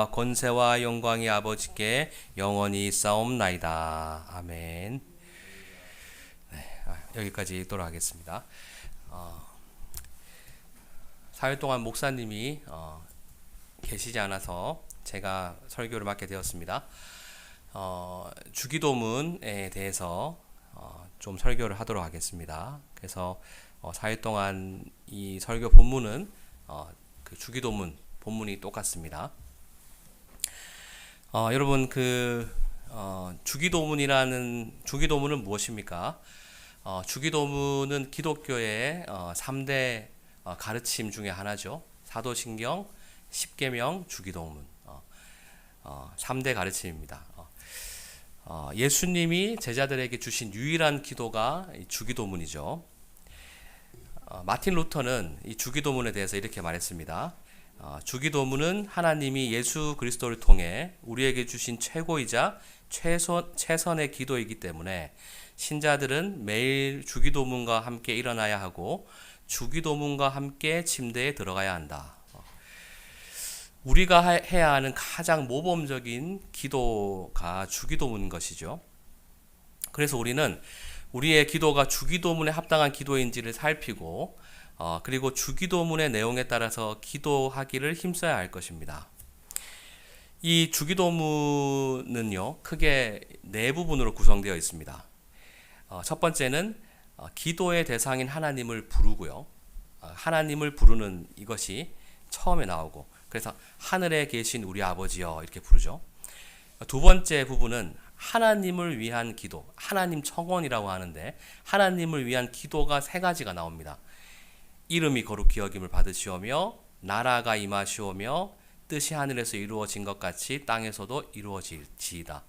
권세와 영광이 아버지께 영원히 싸움나이다. 아멘. 여기까지 읽도록 하겠습니다. 사흘 동안 목사님이 계시지 않아서 제가 설교를 맡게 되었습니다. 주기도문에 대해서 좀 설교를 하도록 하겠습니다. 그래서 4일 동안 이 설교 본문은 그 주기도문 본문이 똑같습니다. 여러분 주기도문은 무엇입니까? 주기도문은 기독교의 3대 가르침 중에 하나죠. 사도신경, 십계명, 주기도문 3대 가르침입니다. 예수님이 제자들에게 주신 유일한 기도가 주기도문이죠. 마틴 루터는 이 주기도문에 대해서 이렇게 말했습니다. 주기도문은 하나님이 예수 그리스도를 통해 우리에게 주신 최고이자 최선의 기도이기 때문에 신자들은 매일 주기도문과 함께 일어나야 하고 주기도문과 함께 침대에 들어가야 한다. 우리가 해야 하는 가장 모범적인 기도가 주기도문인 것이죠. 그래서 우리는 우리의 기도가 주기도문에 합당한 기도인지를 살피고 그리고 주기도문의 내용에 따라서 기도하기를 힘써야 할 것입니다. 이 주기도문은요, 크게 네 부분으로 구성되어 있습니다. 첫 번째는 기도의 대상인 하나님을 부르고요. 하나님을 부르는 이것이 처음에 나오고, 그래서 하늘에 계신 우리 아버지여 이렇게 부르죠. 두 번째 부분은 하나님을 위한 기도, 하나님 청원이라고 하는데 하나님을 위한 기도가 세 가지가 나옵니다. 이름이 거룩히 여김을 받으시오며 나라가 임하시오며 뜻이 하늘에서 이루어진 것 같이 땅에서도 이루어질지이다.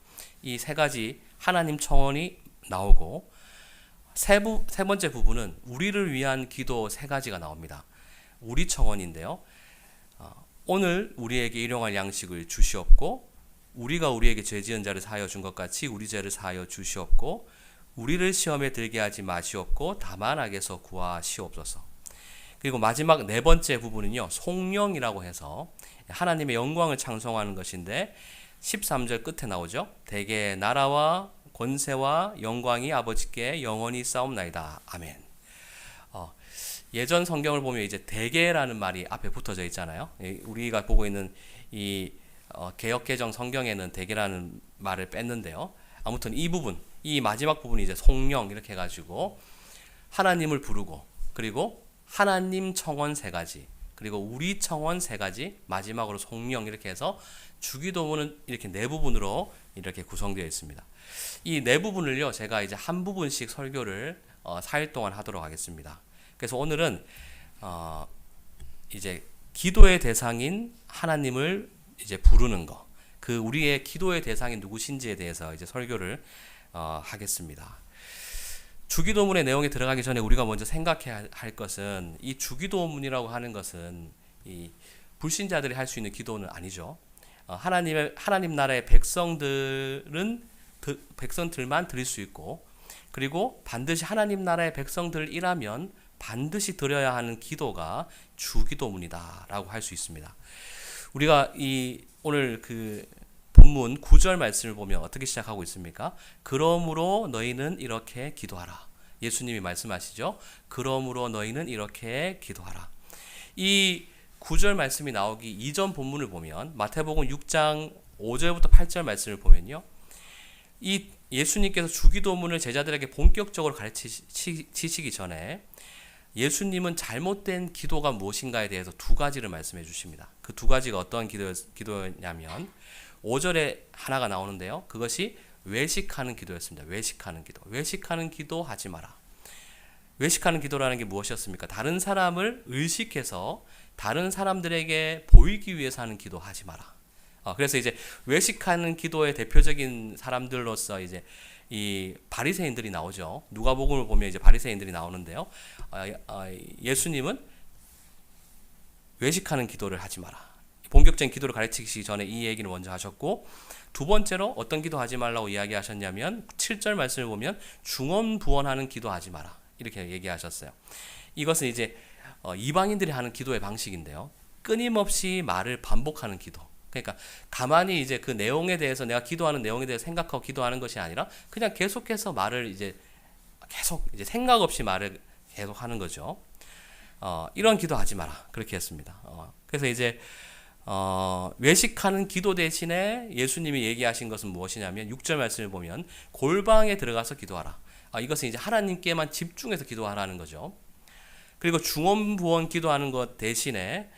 이 세 가지 하나님 청원이 나오고 세 번째 부분은 우리를 위한 기도 세 가지가 나옵니다. 우리 청원인데요. 오늘 우리에게 일용할 양식을 주시옵고 우리가 우리에게 죄 지은 자를 사하여 준 것 같이 우리 죄를 사하여 주시옵고 우리를 시험에 들게 하지 마시옵고 다만 악에서 구하시옵소서. 그리고 마지막 네 번째 부분은요, 송영이라고 해서 하나님의 영광을 찬송하는 것인데 13절 끝에 나오죠. 대개 나라와 권세와 영광이 아버지께 영원히 싸움나이다. 아멘. 예전 성경을 보면 이제 대개라는 말이 앞에 붙어져 있잖아요. 우리가 보고 있는 이 개역개정 성경에는 대개라는 말을 뺐는데요. 아무튼 이 부분, 이 마지막 부분이 이제 송영 이렇게 해가지고 하나님을 부르고 그리고 하나님 청원 세 가지, 그리고 우리 청원 세 가지, 마지막으로 송영 이렇게 해서 주기도문은 이렇게 네 부분으로 이렇게 구성되어 있습니다. 이 네 부분을요, 제가 이제 한 부분씩 설교를 4일 동안 하도록 하겠습니다. 그래서 오늘은 이제 기도의 대상인 하나님을 이제 부르는 거, 그 우리의 기도의 대상이 누구신지에 대해서 이제 설교를 하겠습니다. 주기도문의 내용에 들어가기 전에 우리가 먼저 생각해야 할 것은 이 주기도문이라고 하는 것은 이 불신자들이 할 수 있는 기도는 아니죠. 하나님 나라의 백성들만 드릴 수 있고, 그리고 반드시 하나님 나라의 백성들이라면 반드시 드려야 하는 기도가 주기도문이다라고 할 수 있습니다. 우리가 오늘 그 본문 9절 말씀을 보면 어떻게 시작하고 있습니까? 그러므로 너희는 이렇게 기도하라. 예수님이 말씀하시죠. 그러므로 너희는 이렇게 기도하라. 이 9절 말씀이 나오기 이전 본문을 보면 마태복음 6장 5절부터 8절 말씀을 보면요, 이 예수님께서 주기도문을 제자들에게 본격적으로 가르치시기 전에 예수님은 잘못된 기도가 무엇인가에 대해서 두 가지를 말씀해 주십니다. 그 두 가지가 어떠한 기도였냐면 5절에 하나가 나오는데요, 그것이 외식하는 기도였습니다. 외식하는 기도 하지 마라. 외식하는 기도라는 게 무엇이었습니까? 다른 사람을 의식해서 다른 사람들에게 보이기 위해서 하는 기도 하지 마라. 그래서 이제 외식하는 기도의 대표적인 사람들로서 이제 이 바리새인들이 나오죠. 누가복음을 보면 이제 바리새인들이 나오는데요. 예수님은 외식하는 기도를 하지 마라. 본격적인 기도를 가르치기 전에 이 얘기를 먼저 하셨고, 두 번째로 어떤 기도 하지 말라고 이야기하셨냐면 7절 말씀을 보면 중언부언하는 기도 하지 마라 이렇게 얘기하셨어요. 이것은 이제 이방인들이 하는 기도의 방식인데요, 끊임없이 말을 반복하는 기도, 그러니까 가만히 이제 그 내용에 대해서 내가 기도하는 내용에 대해서 생각하고 기도하는 것이 아니라 그냥 계속해서 말을 이제 계속 이제 생각 없이 말을 계속 하는 거죠. 이런 기도하지 마라. 그렇게 했습니다. 그래서 이제 외식하는 기도 대신에 예수님이 얘기하신 것은 무엇이냐면 6절 말씀을 보면 골방에 들어가서 기도하라. 이것은 이제 하나님께만 집중해서 기도하라는 거죠. 그리고 중언부언 기도하는 것 대신에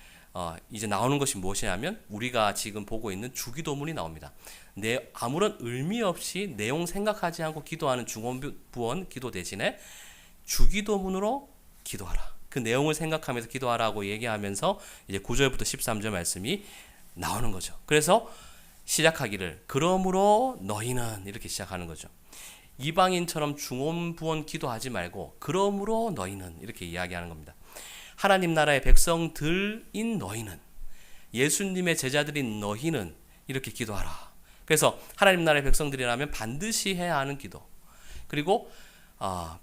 이제 나오는 것이 무엇이냐면 우리가 지금 보고 있는 주기도문이 나옵니다. 아무런 의미 없이 내용 생각하지 않고 기도하는 중언부언 기도 대신에 주기도문으로 기도하라. 그 내용을 생각하면서 기도하라고 얘기하면서 이제 9절부터 13절 말씀이 나오는 거죠. 그래서 시작하기를 그러므로 너희는 이렇게 시작하는 거죠. 이방인처럼 중언부언 기도하지 말고 그러므로 너희는 이렇게 이야기하는 겁니다. 하나님 나라의 백성들인 너희는, 예수님의 제자들인 너희는 이렇게 기도하라. 그래서 하나님 나라의 백성들이라면 반드시 해야 하는 기도, 그리고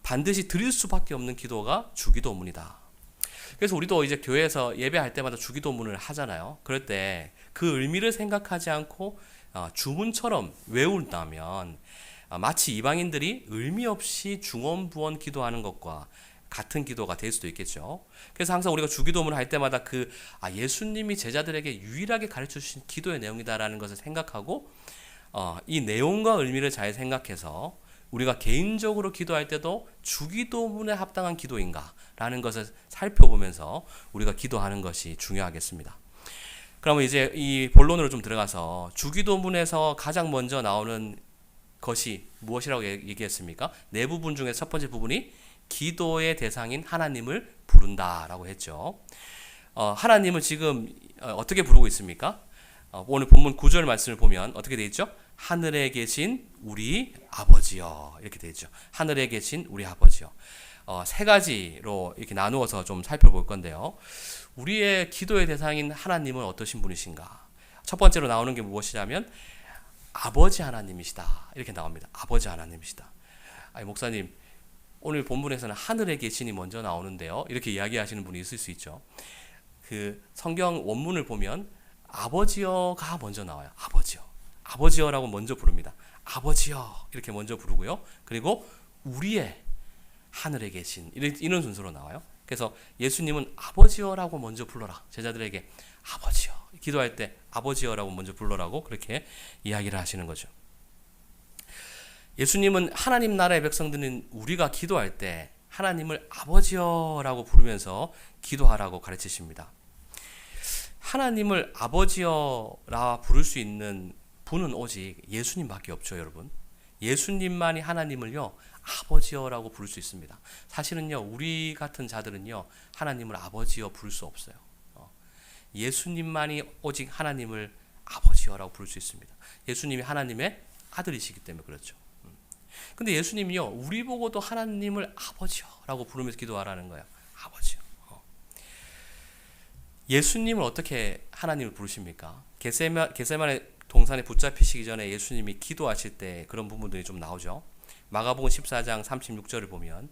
반드시 드릴 수밖에 없는 기도가 주기도문이다. 그래서 우리도 이제 교회에서 예배할 때마다 주기도문을 하잖아요. 그럴 때 그 의미를 생각하지 않고 주문처럼 외운다면 마치 이방인들이 의미 없이 중언부언 기도하는 것과 같은 기도가 될 수도 있겠죠. 그래서 항상 우리가 주기도문을 할 때마다 예수님이 제자들에게 유일하게 가르쳐 주신 기도의 내용이다라는 것을 생각하고 이 내용과 의미를 잘 생각해서 우리가 개인적으로 기도할 때도 주기도문에 합당한 기도인가라는 것을 살펴보면서 우리가 기도하는 것이 중요하겠습니다. 그러면 이제 이 본론으로 좀 들어가서 주기도문에서 가장 먼저 나오는 것이 무엇이라고 얘기했습니까? 네 부분 중에 첫 번째 부분이 기도의 대상인 하나님을 부른다라고 했죠. 하나님을 지금 어떻게 부르고 있습니까? 오늘 본문 9절 말씀을 보면 어떻게 되어 있죠? 하늘에 계신 우리 아버지여, 이렇게 되어 있죠. 하늘에 계신 우리 아버지여. 세 가지로 이렇게 나누어서 좀 살펴볼 건데요. 우리의 기도의 대상인 하나님은 어떠신 분이신가? 첫 번째로 나오는 게 무엇이냐면 아버지 하나님이시다, 이렇게 나옵니다. 아버지 하나님이시다. 목사님, 오늘 본문에서는 하늘에 계신이 먼저 나오는데요, 이렇게 이야기하시는 분이 있을 수 있죠. 그 성경 원문을 보면 아버지여가 먼저 나와요. 아버지여라고 먼저 부릅니다. 아버지여, 이렇게 먼저 부르고요. 그리고 우리의 하늘에 계신, 이런 순서로 나와요. 그래서 예수님은 아버지여라고 먼저 불러라. 제자들에게 아버지여, 기도할 때 아버지여라고 먼저 불러라고 그렇게 이야기를 하시는 거죠. 예수님은 하나님 나라의 백성들인 우리가 기도할 때 하나님을 아버지여라고 부르면서 기도하라고 가르치십니다. 하나님을 아버지여라 부를 수 있는 분은 오직 예수님밖에 없죠, 여러분. 예수님만이 하나님을요 아버지여라고 부를 수 있습니다. 사실은요 우리 같은 자들은요 하나님을 아버지여 부를 수 없어요. 예수님만이 오직 하나님을 아버지여라고 부를 수 있습니다. 예수님이 하나님의 아들이시기 때문에 그렇죠. 근데 예수님이요 우리 보고도 하나님을 아버지여라고 부르면서 기도하라는 거예요. 아버지여. 예수님을 어떻게 하나님을 부르십니까? 겟세마네 동산에 붙잡히시기 전에 예수님이 기도하실 때 그런 부분들이 좀 나오죠. 마가복음 14장 36절을 보면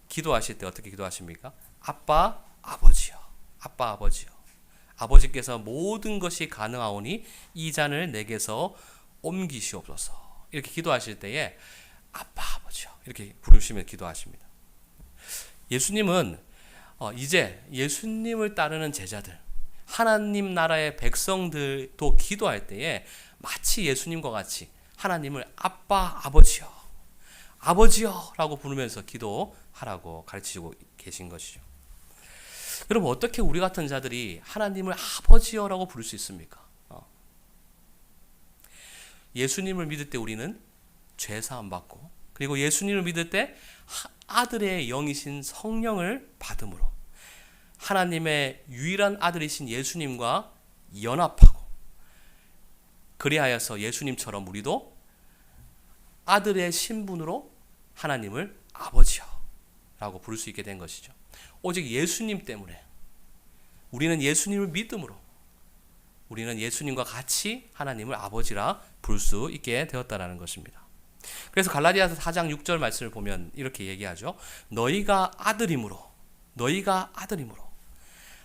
기도하실 때 어떻게 기도하십니까? 아빠 아버지여, 아빠 아버지여, 아버지께서 모든 것이 가능하오니 이 잔을 내게서 옮기시옵소서, 이렇게 기도하실 때에 아빠 아버지여 이렇게 부르시며 기도하십니다. 예수님은 이제 예수님을 따르는 제자들, 하나님 나라의 백성들도 기도할 때에 마치 예수님과 같이 하나님을 아빠 아버지여, 아버지여라고 부르면서 기도하라고 가르치고 계신 것이죠. 여러분, 어떻게 우리 같은 자들이 하나님을 아버지여라고 부를 수 있습니까? 예수님을 믿을 때 우리는 죄 사함 받고, 그리고 예수님을 믿을 때 아들의 영이신 성령을 받음으로 하나님의 유일한 아들이신 예수님과 연합하고, 그리하여서 예수님처럼 우리도 아들의 신분으로 하나님을 아버지여라고 부를 수 있게 된 것이죠. 오직 예수님 때문에, 우리는 예수님을 믿음으로 우리는 예수님과 같이 하나님을 아버지라 부를 수 있게 되었다라는 것입니다. 그래서 갈라디아서 4장 6절 말씀을 보면 이렇게 얘기하죠. 너희가 아들이므로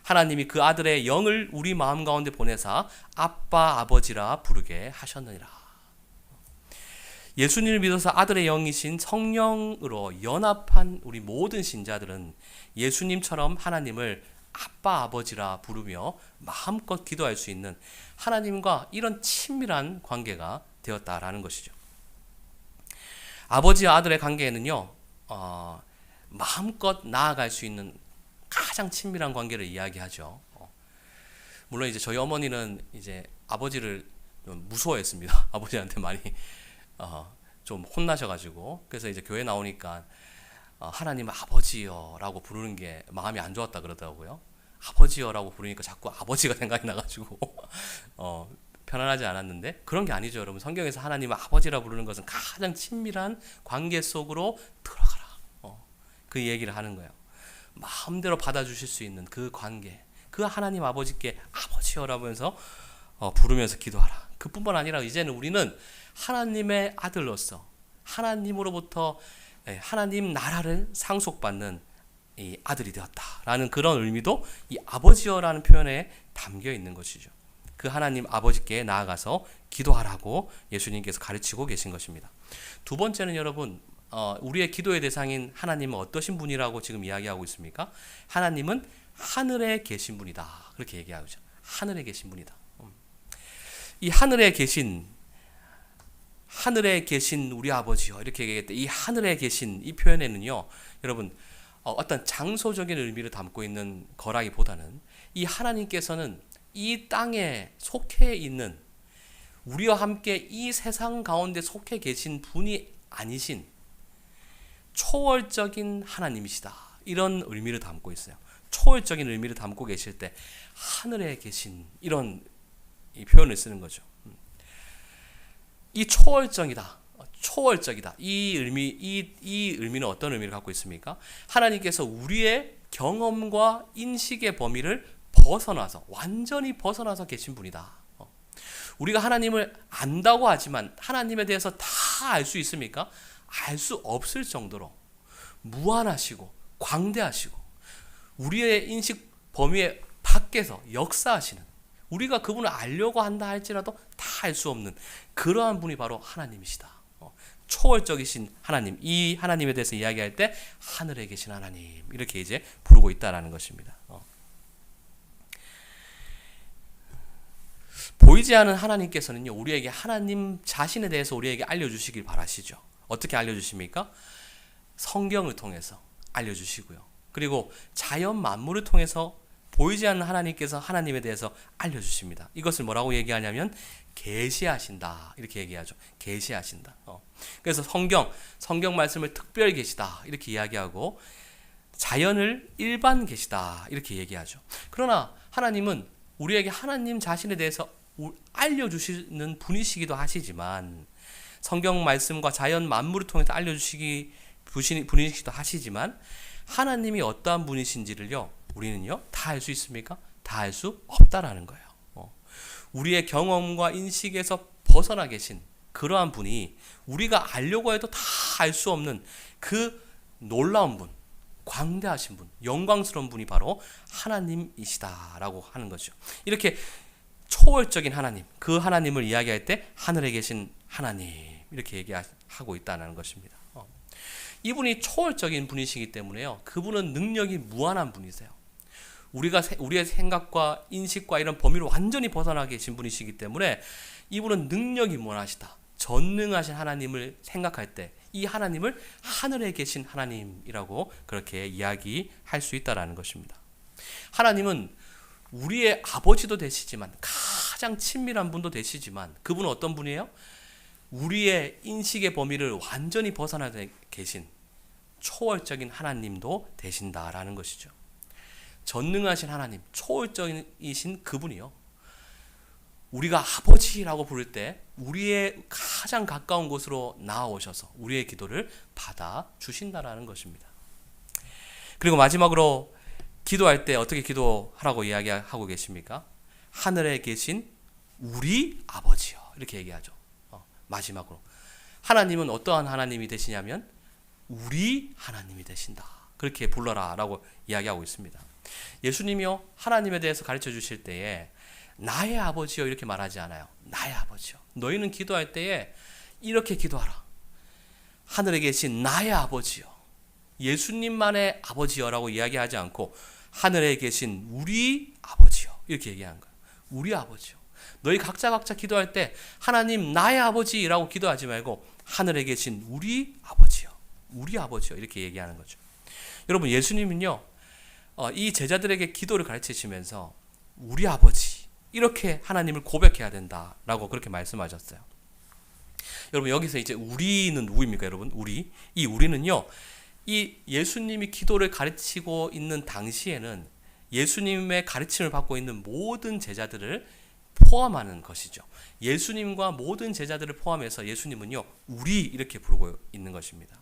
하나님이 그 아들의 영을 우리 마음 가운데 보내사 아빠 아버지라 부르게 하셨느니라. 예수님을 믿어서 아들의 영이신 성령으로 연합한 우리 모든 신자들은 예수님처럼 하나님을 아빠 아버지라 부르며 마음껏 기도할 수 있는 하나님과 이런 친밀한 관계가 되었다라는 것이죠. 아버지와 아들의 관계에는요, 마음껏 나아갈 수 있는 가장 친밀한 관계를 이야기하죠. 물론 이제 저희 어머니는 이제 아버지를 좀 무서워했습니다. 아버지한테 많이 좀 혼나셔가지고. 그래서 이제 교회 나오니까 하나님 아버지여라고 부르는 게 마음이 안 좋았다 그러더라고요. 아버지여라고 부르니까 자꾸 아버지가 생각이 나가지고 편안하지 않았는데, 그런 게 아니죠, 여러분. 성경에서 하나님을 아버지라 부르는 것은 가장 친밀한 관계 속으로 들어가라. 그 얘기를 하는 거예요. 마음대로 받아주실 수 있는 그 관계, 그 하나님 아버지께 아버지여라고 해서 부르면서 기도하라. 그뿐만 아니라 이제는 우리는 하나님의 아들로서 하나님으로부터 하나님 나라를 상속받는 이 아들이 되었다라는 그런 의미도 이 아버지여라는 표현에 담겨 있는 것이죠. 그 하나님 아버지께 나아가서 기도하라고 예수님께서 가르치고 계신 것입니다. 두 번째는 여러분, 우리의 기도의 대상인 하나님은 어떠신 분이라고 지금 이야기하고 있습니까? 하나님은 하늘에 계신 분이다, 그렇게 얘기하죠. 하늘에 계신 분이다. 이 하늘에 계신 우리 아버지요, 이렇게 얘기했대. 이 하늘에 계신 이 표현에는요, 여러분, 어떤 장소적인 의미를 담고 있는 거라기보다는 이 하나님께서는 이 땅에 속해 있는, 우리와 함께 이 세상 가운데 속해 계신 분이 아니신 초월적인 하나님이시다, 이런 의미를 담고 있어요. 초월적인 의미를 담고 계실 때 하늘에 계신, 이런 이 표현을 쓰는 거죠. 이 초월적이다, 이 의미는 어떤 의미를 갖고 있습니까? 하나님께서 우리의 경험과 인식의 범위를 벗어나서, 완전히 벗어나서 계신 분이다. 우리가 하나님을 안다고 하지만 하나님에 대해서 다 알 수 있습니까? 알 수 없을 정도로 무한하시고 광대하시고 우리의 인식 범위의 밖에서 역사하시는, 우리가 그분을 알려고 한다 할지라도 다 알 수 없는 그러한 분이 바로 하나님이시다. 초월적이신 하나님, 이 하나님에 대해서 이야기할 때 하늘에 계신 하나님, 이렇게 이제 부르고 있다라는 것입니다. 보이지 않은 하나님께서는요, 우리에게 하나님 자신에 대해서 우리에게 알려주시길 바라시죠. 어떻게 알려주십니까? 성경을 통해서 알려주시고요. 그리고 자연 만물을 통해서 보이지 않는 하나님께서 하나님에 대해서 알려주십니다. 이것을 뭐라고 얘기하냐면 계시하신다, 이렇게 얘기하죠. 계시하신다. 그래서 성경 말씀을 특별 계시다, 이렇게 이야기하고 자연을 일반 계시다, 이렇게 얘기하죠. 그러나 하나님은 우리에게 하나님 자신에 대해서 알려주시는 분이시기도 하시지만, 성경 말씀과 자연 만물을 통해서 알려주시기 분이시기도 하시지만, 하나님이 어떠한 분이신지를요, 우리는요 다 알 수 있습니까? 다 알 수 없다라는 거예요. 우리의 경험과 인식에서 벗어나 계신 그러한 분이 우리가 알려고 해도 다 알 수 없는 그 놀라운 분, 광대하신 분, 영광스러운 분이 바로 하나님이시다라고 하는 거죠. 이렇게 초월적인 하나님, 그 하나님을 이야기할 때 하늘에 계신 하나님, 이렇게 얘기하고 있다는 것입니다. 이분이 초월적인 분이시기 때문에요, 그분은 능력이 무한한 분이세요. 우리의 생각과 인식과 이런 범위를 완전히 벗어나 계신 분이시기 때문에 이분은 능력이 무한하시다, 전능하신 하나님을 생각할 때 이 하나님을 하늘에 계신 하나님이라고 그렇게 이야기할 수 있다라는 것입니다. 하나님은 우리의 아버지도 되시지만, 가장 친밀한 분도 되시지만, 그분은 어떤 분이에요? 우리의 인식의 범위를 완전히 벗어나 계신 초월적인 하나님도 되신다라는 것이죠. 전능하신 하나님, 초월적이신 그분이요, 우리가 아버지라고 부를 때 우리의 가장 가까운 곳으로 나아오셔서 우리의 기도를 받아주신다라는 것입니다. 그리고 마지막으로 기도할 때 어떻게 기도하라고 이야기하고 계십니까? 하늘에 계신 우리 아버지요, 이렇게 얘기하죠. 마지막으로 하나님은 어떠한 하나님이 되시냐면 우리 하나님이 되신다, 그렇게 불러라 라고 이야기하고 있습니다. 예수님이요 하나님에 대해서 가르쳐 주실 때에 나의 아버지요 이렇게 말하지 않아요. 나의 아버지요. 너희는 기도할 때에 이렇게 기도하라. 하늘에 계신 나의 아버지요. 예수님만의 아버지요라고 이야기하지 않고 하늘에 계신 우리 아버지요 이렇게 얘기하는 거예요. 우리 아버지요. 너희 각자 기도할 때 하나님 나의 아버지라고 기도하지 말고 하늘에 계신 우리 아버지요. 우리 아버지요 이렇게 얘기하는 거죠. 여러분 예수님은요 이 제자들에게 기도를 가르치시면서 우리 아버지 이렇게 하나님을 고백해야 된다라고 그렇게 말씀하셨어요. 여러분 여기서 이제 우리는 누구입니까 여러분? 이 우리는요 이 예수님이 기도를 가르치고 있는 당시에는 예수님의 가르침을 받고 있는 모든 제자들을 포함하는 것이죠. 예수님과 모든 제자들을 포함해서 예수님은요 우리 이렇게 부르고 있는 것입니다.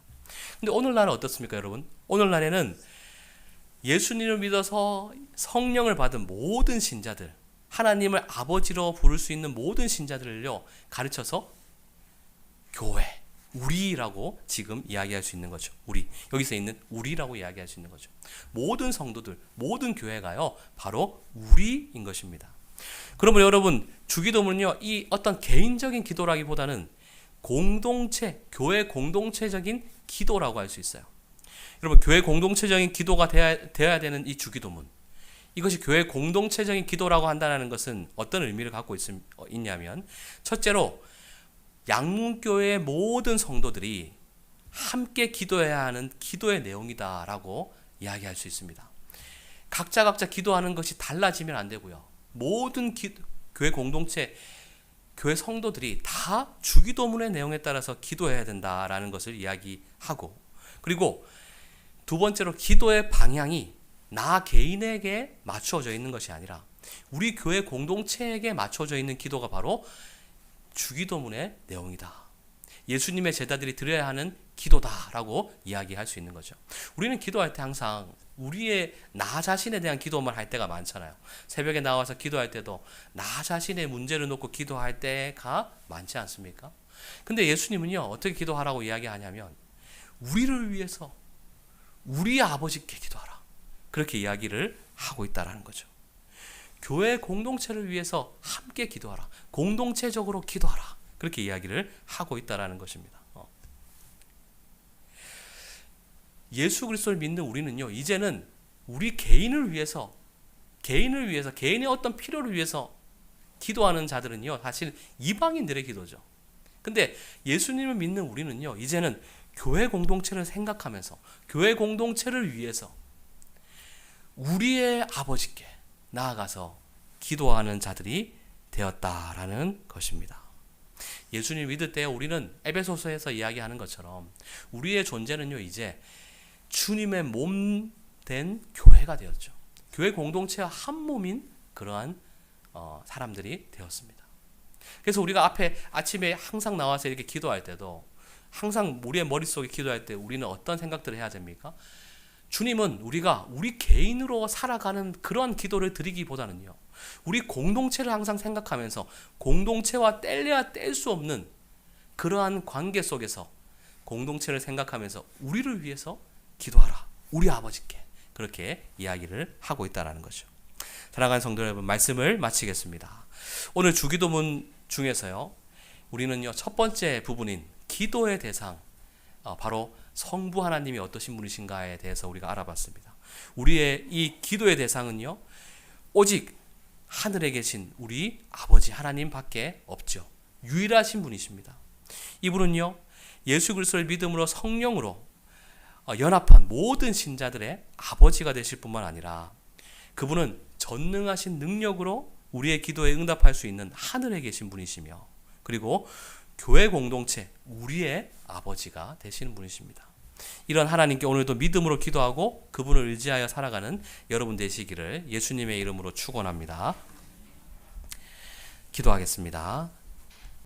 근데 오늘날은 어떻습니까 여러분? 오늘날에는 예수님을 믿어서 성령을 받은 모든 신자들, 하나님을 아버지로 부를 수 있는 모든 신자들을요 가르쳐서 교회, 우리라고 지금 이야기할 수 있는 거죠. 우리, 여기서 있는 우리라고 이야기할 수 있는 거죠. 모든 성도들, 모든 교회가요 바로 우리인 것입니다. 그러면 여러분 주기도문은요 이 어떤 개인적인 기도라기보다는 공동체, 교회 공동체적인 기도라고 할 수 있어요. 여러분 교회 공동체적인 기도가 되어야 되는 이 주기도문, 이것이 교회 공동체적인 기도라고 한다는 것은 어떤 의미를 갖고 있냐면, 첫째로 양문교회의 모든 성도들이 함께 기도해야 하는 기도의 내용이다라고 이야기할 수 있습니다. 각자 기도하는 것이 달라지면 안 되고요. 모든 교회 공동체, 교회 성도들이 다 주기도문의 내용에 따라서 기도해야 된다라는 것을 이야기하고, 그리고 두 번째로 기도의 방향이 나 개인에게 맞춰져 있는 것이 아니라 우리 교회 공동체에게 맞춰져 있는 기도가 바로 주기도문의 내용이다. 예수님의 제자들이 드려야 하는 기도다라고 이야기할 수 있는 거죠. 우리는 기도할 때 항상 우리의 나 자신에 대한 기도만 할 때가 많잖아요. 새벽에 나와서 기도할 때도 나 자신의 문제를 놓고 기도할 때가 많지 않습니까? 근데 예수님은요 어떻게 기도하라고 이야기하냐면 우리를 위해서 우리 아버지께 기도하라, 그렇게 이야기를 하고 있다라는 거죠. 교회 공동체를 위해서 함께 기도하라, 공동체적으로 기도하라, 그렇게 이야기를 하고 있다라는 것입니다. 예수 그리스도를 믿는 우리는요 이제는 우리 개인을 위해서 개인의 어떤 필요를 위해서 기도하는 자들은요 사실 이방인들의 기도죠. 근데 예수님을 믿는 우리는요 이제는 교회 공동체를 생각하면서 교회 공동체를 위해서 우리의 아버지께 나아가서 기도하는 자들이 되었다라는 것입니다. 예수님 믿을 때 우리는 에베소서에서 이야기하는 것처럼 우리의 존재는요 이제 주님의 몸 된 교회가 되었죠. 교회 공동체와 한 몸인 그러한 사람들이 되었습니다. 그래서 우리가 아침에 항상 나와서 이렇게 기도할 때도 항상 우리의 머릿속에 기도할 때 우리는 어떤 생각들을 해야 됩니까? 주님은 우리가 우리 개인으로 살아가는 그러한 기도를 드리기보다는요 우리 공동체를 항상 생각하면서 공동체와 뗄래야 뗄 수 없는 그러한 관계 속에서 공동체를 생각하면서 우리를 위해서 기도하라, 우리 아버지께, 그렇게 이야기를 하고 있다는 거죠. 사랑하는 성도 여러분, 말씀을 마치겠습니다. 오늘 주기도문 중에서요 우리는요 첫 번째 부분인 기도의 대상, 바로 성부 하나님이 어떠신 분이신가에 대해서 우리가 알아봤습니다. 우리의 이 기도의 대상은요 오직 하늘에 계신 우리 아버지 하나님 밖에 없죠. 유일하신 분이십니다. 이분은요 예수 그리스도를 믿음으로 성령으로 연합한 모든 신자들의 아버지가 되실 뿐만 아니라 그분은 전능하신 능력으로 우리의 기도에 응답할 수 있는 하늘에 계신 분이시며, 그리고 교회 공동체 우리의 아버지가 되시는 분이십니다. 이런 하나님께 오늘도 믿음으로 기도하고 그분을 의지하여 살아가는 여러분 되시기를 예수님의 이름으로 축원합니다. 기도하겠습니다.